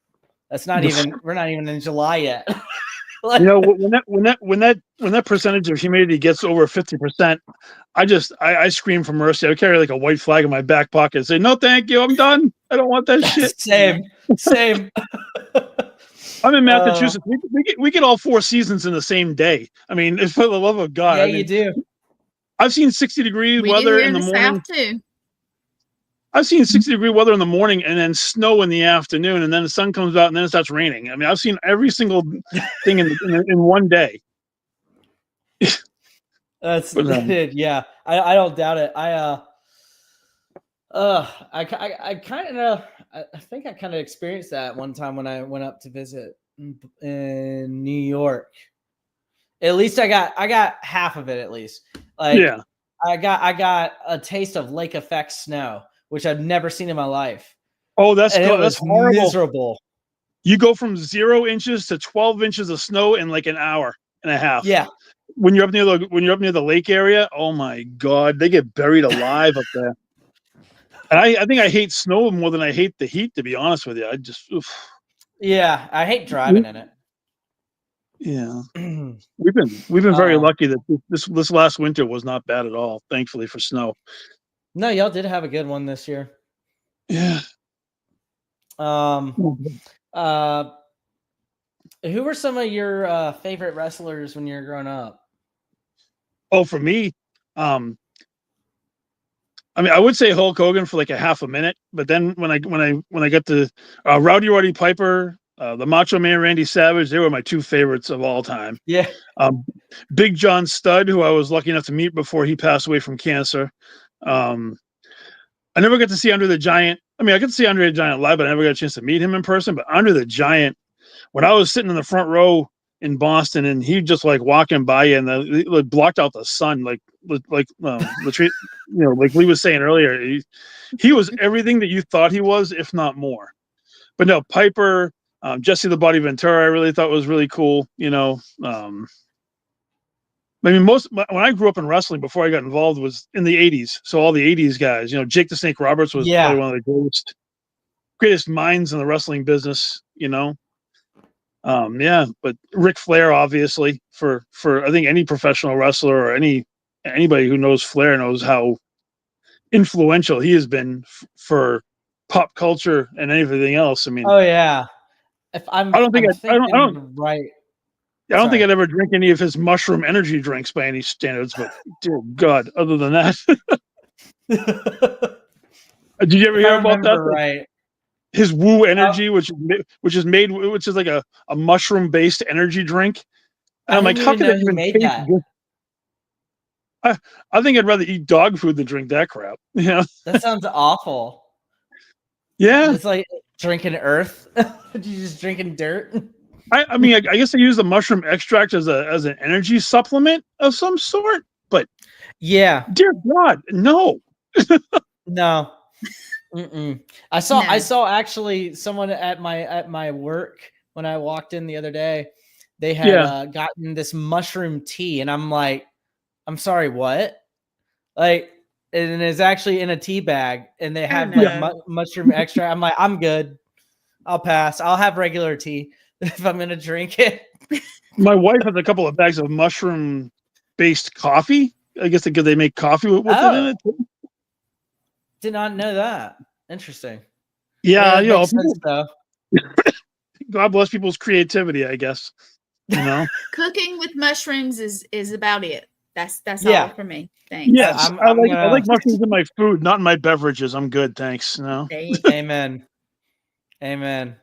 That's not even, we're not even in July yet. Like, you know, when that percentage of humidity gets over 50%, I scream for mercy. I carry like a white flag in my back pocket and say, no, thank you. I'm done. I don't want that shit. Same. I'm in Massachusetts. We get all 4 seasons in the same day. I mean, it's for the love of God. Yeah, I mean, you do. I've seen 60-degree weather in the morning. South too. I've seen 60-degree weather in the morning and then snow in the afternoon, and then the sun comes out and then it starts raining. I mean, I've seen every single thing in one day. That's yeah. I don't doubt it. I think I kind of experienced that one time when I went up to visit in New York. At least I got half of it at least. Like, yeah. I got a taste of lake effect snow, which I've never seen in my life. Oh, that's horrible. Miserable. You go from 0 inches to 12 inches of snow in like an hour and a half. Yeah. When you're up near the lake area, oh my God, they get buried alive up there. And I think I hate snow more than I hate the heat, to be honest with you. Yeah, I hate driving in it. Yeah, we've been very lucky that this last winter was not bad at all. Thankfully for snow. No, y'all did have a good one this year. Yeah. Who were some of your favorite wrestlers when you were growing up? Oh, for me, I mean, I would say Hulk Hogan for like a half a minute, but then when I got to Rowdy Roddy Piper. The Macho Man Randy Savage, they were my 2 favorites of all time. Yeah. Big John Studd, who I was lucky enough to meet before he passed away from cancer. I never got to see Andre the Giant. I mean, I got to see Andre the Giant live, but I never got a chance to meet him in person. But Andre the Giant, when I was sitting in the front row in Boston, and he just like walking by you, and like blocked out the sun, like like Lee was saying earlier, he was everything that you thought he was, if not more. But no, Piper. Jesse the Body Ventura, I really thought was really cool. You know, I mean, when I grew up in wrestling before I got involved was in the 80s. So all the 80s guys, you know, Jake the Snake Roberts was probably one of the greatest minds in the wrestling business, you know. Yeah, but Ric Flair, obviously, for I think any professional wrestler or anybody who knows Flair knows how influential he has been for pop culture and everything else. I mean, oh yeah. If I'm, I don't think I don't right. I don't think I'd ever drink any of his mushroom energy drinks by any standards, but dear God, other than that. Did you ever hear about that? Right. His Woo Energy, which is like a mushroom based energy drink. And I'm like, how can that even taste good? I think I'd rather eat dog food than drink that crap. Yeah. That sounds awful. Yeah. It's like drinking earth. You just drinking dirt. I mean, I guess they use the mushroom extract as an energy supplement of some sort, but yeah, dear God, no. No. I saw actually someone at my work when I walked in the other day. They had gotten this mushroom tea, and I'm like, I'm sorry, what? Like, and it's actually in a tea bag, and they have mushroom extract. I'm like, I'm good. I'll pass. I'll have regular tea if I'm gonna drink it. My wife has a couple of bags of mushroom based coffee. I guess because they make coffee with it in it too. Did not know that. Interesting. Yeah, you know, God bless people's creativity, I guess. You know, cooking with mushrooms is about it. That's all for me. Thanks. Yes, I like mushrooms in my food, not in my beverages. I'm good, thanks. No. Amen. Amen.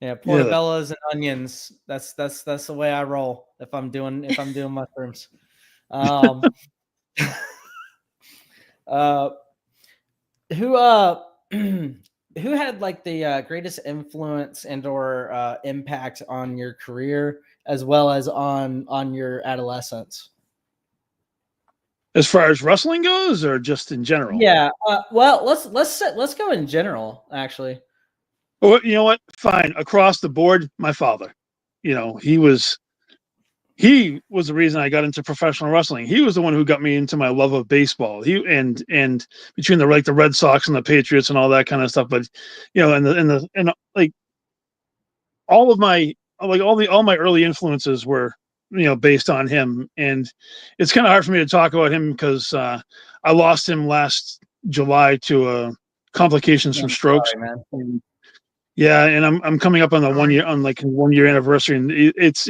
Yeah, portobellos and onions. That's the way I roll if I'm doing mushrooms. Who had like the greatest influence and or impact on your career as well as on your adolescence? As far as wrestling goes, or just in general? Yeah. Well, let's go in general. Actually. Well, you know what? Fine. Across the board, my father. You know, he was the reason I got into professional wrestling. He was the one who got me into my love of baseball. He and between the Red Sox and the Patriots and all that kind of stuff. But you know, and like all my early influences were, you know, based on him. And it's kind of hard for me to talk about him because I lost him last July to complications from strokes. Sorry, man. Yeah, and I'm coming up on the 1 year anniversary, and it's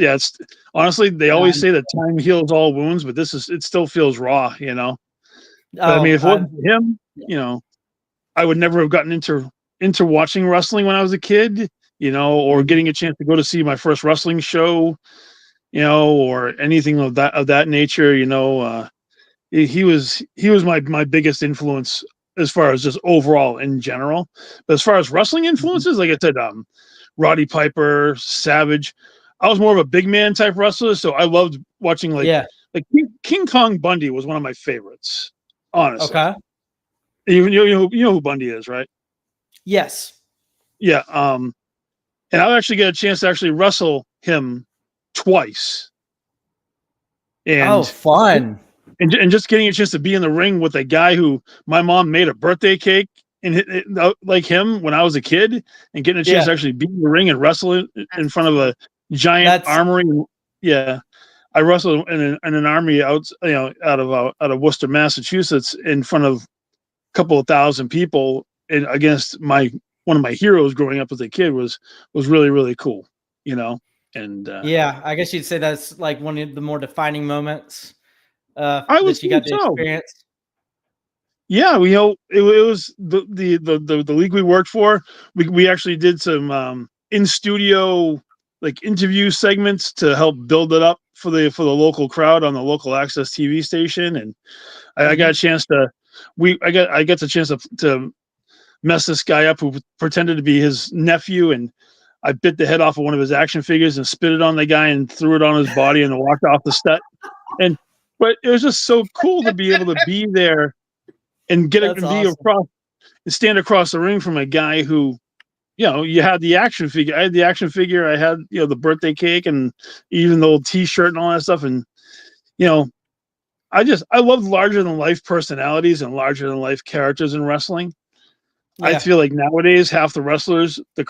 honestly, they always say that time heals all wounds, but it still feels raw, you know. But I mean, if it wasn't for him, you know, I would never have gotten into watching wrestling when I was a kid, you know, or getting a chance to go to see my first wrestling show, you know, or anything of that nature, you know. He was my biggest influence as far as just overall in general. But as far as wrestling influences, like I said, Roddy Piper, Savage. I was more of a big man type wrestler, so I loved watching like King Kong Bundy was one of my favorites. Honestly, okay. You know who Bundy is, right? Yes. Yeah. And I'll actually get a chance to actually wrestle him twice. And fun. And just getting a chance to be in the ring with a guy who my mom made a birthday cake and like him when I was a kid, and getting a chance to actually be in the ring and wrestle in front of a giant armory. Yeah, I wrestled in an army out of Worcester, Massachusetts, in front of a couple of thousand people, and against one of my heroes growing up as a kid was really, really cool, you know. And I guess you'd say that's like one of the more defining moments. I was that you got to experience. Yeah, you know, it was the league we worked for. We actually did some in studio like interview segments to help build it up for the local crowd on the local access TV station, and I got a chance to I got the chance to mess this guy up who pretended to be his nephew, and I bit the head off of one of his action figures and spit it on the guy and threw it on his body and walked off the set. But it was just so cool to be able to be there and stand across the ring from a guy who, you know, you had the action figure. I had the action figure. I had, you know, the birthday cake and even the old T-shirt and all that stuff. And, you know, I love larger than life personalities and larger than life characters in wrestling. Yeah. I feel like nowadays half the wrestlers, the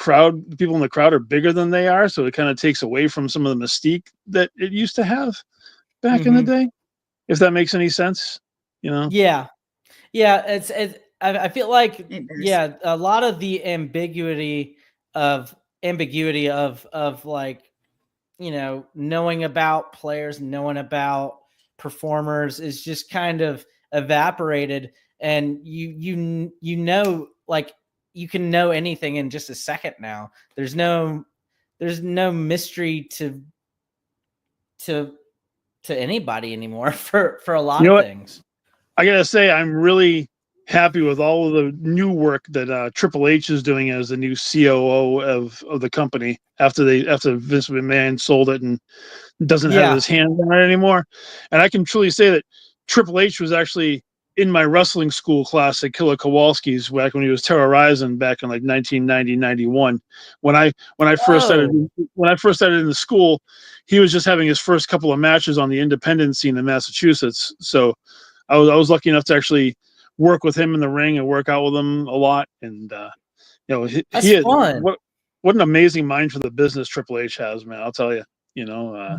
people in the crowd are bigger than they are. So it kind of takes away from some of the mystique that it used to have back in the day. If that makes any sense, you know? Yeah. I feel like, a lot of the ambiguity of ambiguity of like, you know, knowing about players, knowing about performers is just kind of evaporated, and you know, like you can know anything in just a second now. There's no mystery to anybody anymore for a lot of things. I gotta say, I'm really happy with all of the new work that Triple H is doing as the new COO of the company after Vince McMahon sold it and doesn't have his hands on it anymore. And I can truly say that Triple H was actually in my wrestling school class at Killer Kowalski's back when he was terrorizing back in like 1990, 91. When I first started in the school, he was just having his first couple of matches on the independent scene in Massachusetts. So I was lucky enough to actually work with him in the ring and work out with him a lot. And you know, he is fun. What an amazing mind for the business Triple H has, man. I'll tell you. You know,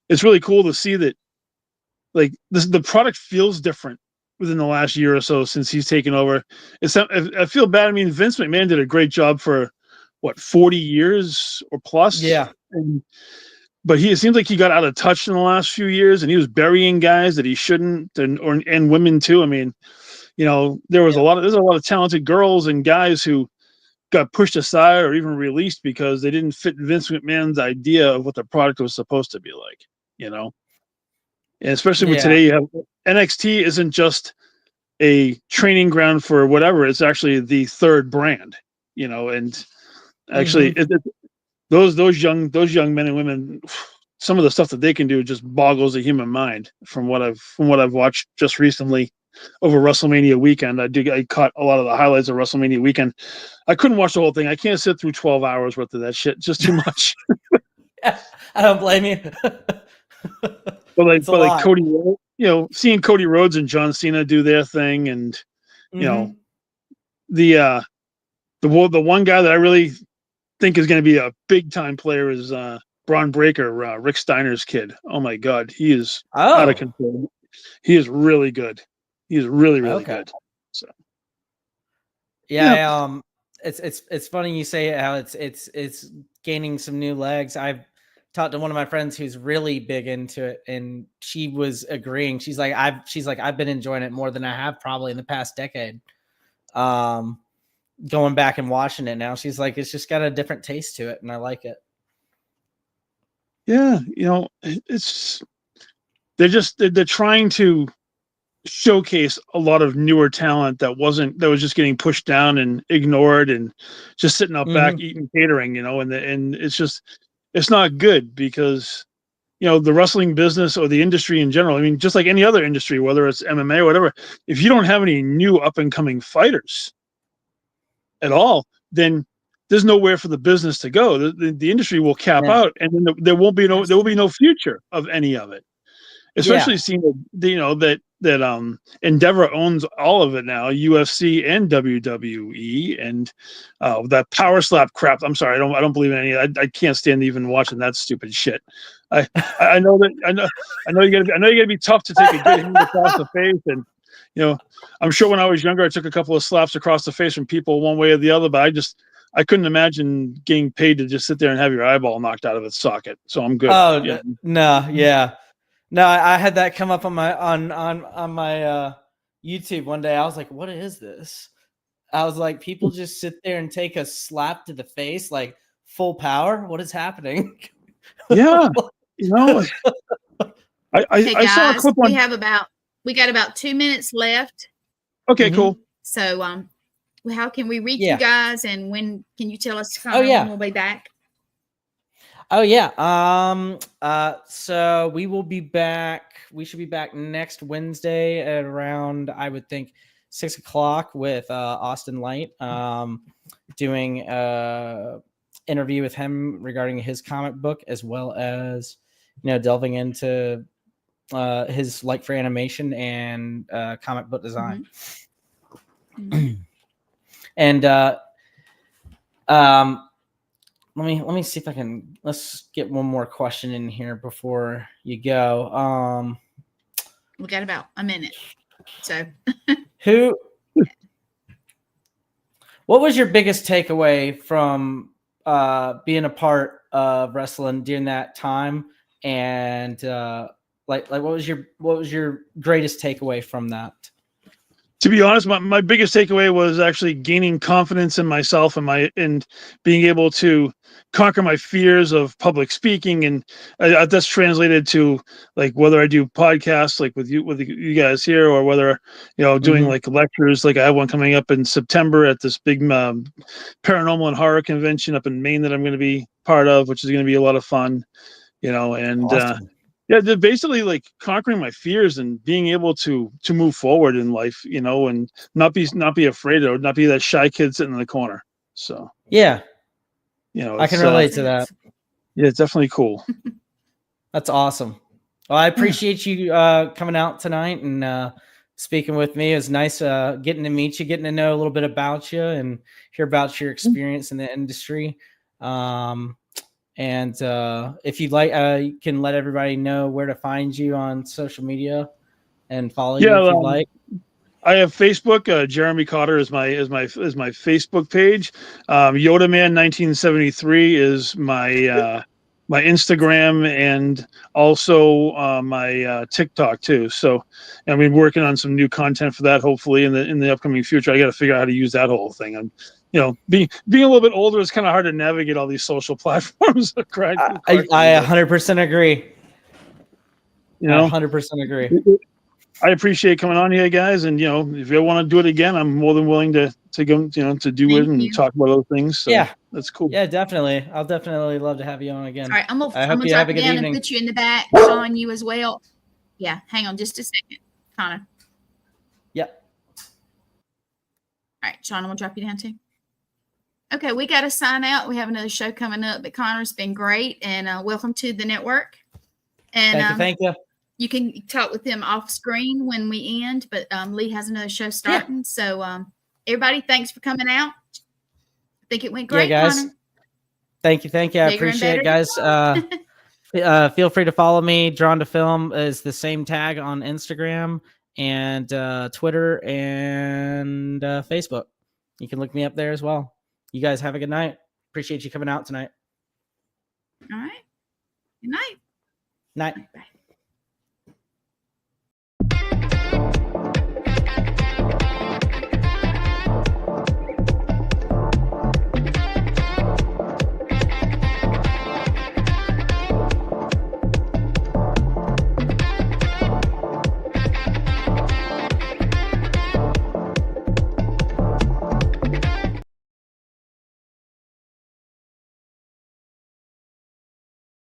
it's really cool to see that, like, the product feels different within the last year or so since he's taken over. I feel bad. I mean, Vince McMahon did a great job for 40 years or plus. Yeah. But it seems like he got out of touch in the last few years, and he was burying guys that he shouldn't, and women too. I mean, you know, there's a lot of talented girls and guys who got pushed aside or even released because they didn't fit Vince McMahon's idea of what the product was supposed to be like, you know. And especially with today, you have NXT isn't just a training ground for whatever; it's actually the third brand, you know. And actually, those young men and women, some of the stuff that they can do just boggles the human mind. From what I've watched just recently over WrestleMania weekend, I caught a lot of the highlights of WrestleMania weekend. I couldn't watch the whole thing. I can't sit through 12 hours worth of that shit. Just too much. I don't blame you. But like Cody, you know, seeing Cody Rhodes and John Cena do their thing, and you know, the one guy that I really think is going to be a big time player is Braun Breaker, Rick Steiner's kid. Oh my God, he is out of control. He is really good. He is really good. So it's funny you say how it's gaining some new legs. I've talked to one of my friends who's really big into it, and she was agreeing. She's like I've been enjoying it more than I have probably in the past decade. Going back and watching it now, she's like, it's just got a different taste to it, and I like it. Yeah, you know, they're trying to showcase a lot of newer talent that was just getting pushed down and ignored and just sitting out back eating catering, you know, and it's not good because, you know, the wrestling business or the industry in general, I mean, just like any other industry, whether it's MMA or whatever, if you don't have any new up and coming fighters at all, then there's nowhere for the business to go. The industry will cap out, and then there will be no future of any of it. Especially seeing that, you know, that Endeavor owns all of it now, UFC and WWE, and that power slap crap. I'm sorry, I don't believe in any. I can't stand even watching that stupid shit. I know you gotta be tough to take a good hand across the face, and you know, I'm sure when I was younger, I took a couple of slaps across the face from people one way or the other, but I couldn't imagine getting paid to just sit there and have your eyeball knocked out of its socket. So I'm good. Oh no, I had that come up on my YouTube one day. I was like, what is this? I was like, people just sit there and take a slap to the face, like full power. What is happening? Yeah, you know, I saw a clip on. We got about 2 minutes left. Okay, cool. So, how can we reach you guys, and when can you tell us when we'll be back? Oh yeah. So we will be back. We should be back next Wednesday at around, I would think, 6 o'clock with Austin Light, doing interview with him regarding his comic book, as well as, you know, delving into his like for animation and comic book design. And let me see if I can. Let's get one more question in here before you go. We got about a minute. So what was your biggest takeaway from being a part of wrestling during that time, and like what was your greatest takeaway from that? To be honest, my biggest takeaway was actually gaining confidence in myself and being able to conquer my fears of public speaking, and that's translated to like whether I do podcasts like with you guys here, or whether doing like lectures. Like I have one coming up in September at this big paranormal and horror convention up in Maine that I'm going to be part of, which is going to be a lot of fun. And awesome. Yeah, they're basically like conquering my fears and being able to move forward in life, and not be afraid, or not be that shy kid sitting in the corner. So yeah, I can relate to that. Yeah, it's definitely cool. That's awesome. Well, I appreciate you coming out tonight and speaking with me. It was nice getting to meet you, getting to know a little bit about you, and hear about your experience in the industry. And if you'd like, you can let everybody know where to find you on social media and follow you if you'd like. I have Facebook. Jeremy Cotter is my Facebook page. Yoda Man 1973 is my my Instagram, and also my TikTok too. So I've been working on some new content for that. Hopefully in the upcoming future, I got to figure out how to use that whole thing. I'm being a little bit older, it's kind of hard to navigate all these social platforms. I 100% agree. 100% agree. I appreciate coming on here, guys. And if you want to do it again, I'm more than willing to go, to do it and talk about other things. So yeah, that's cool. Yeah, definitely. I'll definitely love to have you on again. All right, I'm gonna have a good down evening. And put you in the back, Sean, you as well. Yeah, hang on just a second, Connor. Yep. All right, Sean, I'm gonna drop you down too. Okay, we got to sign out. We have another show coming up, but Connor's been great, and welcome to the network. And thank you. You can talk with them off screen when we end, but Lee has another show starting. Yeah. So everybody, thanks for coming out. I think it went great, guys. Connor. Thank you. I appreciate it, guys. Feel free to follow me. Drawn to Film is the same tag on Instagram and Twitter and Facebook. You can look me up there as well. You guys have a good night. Appreciate you coming out tonight. All right. Good night. Night. Bye.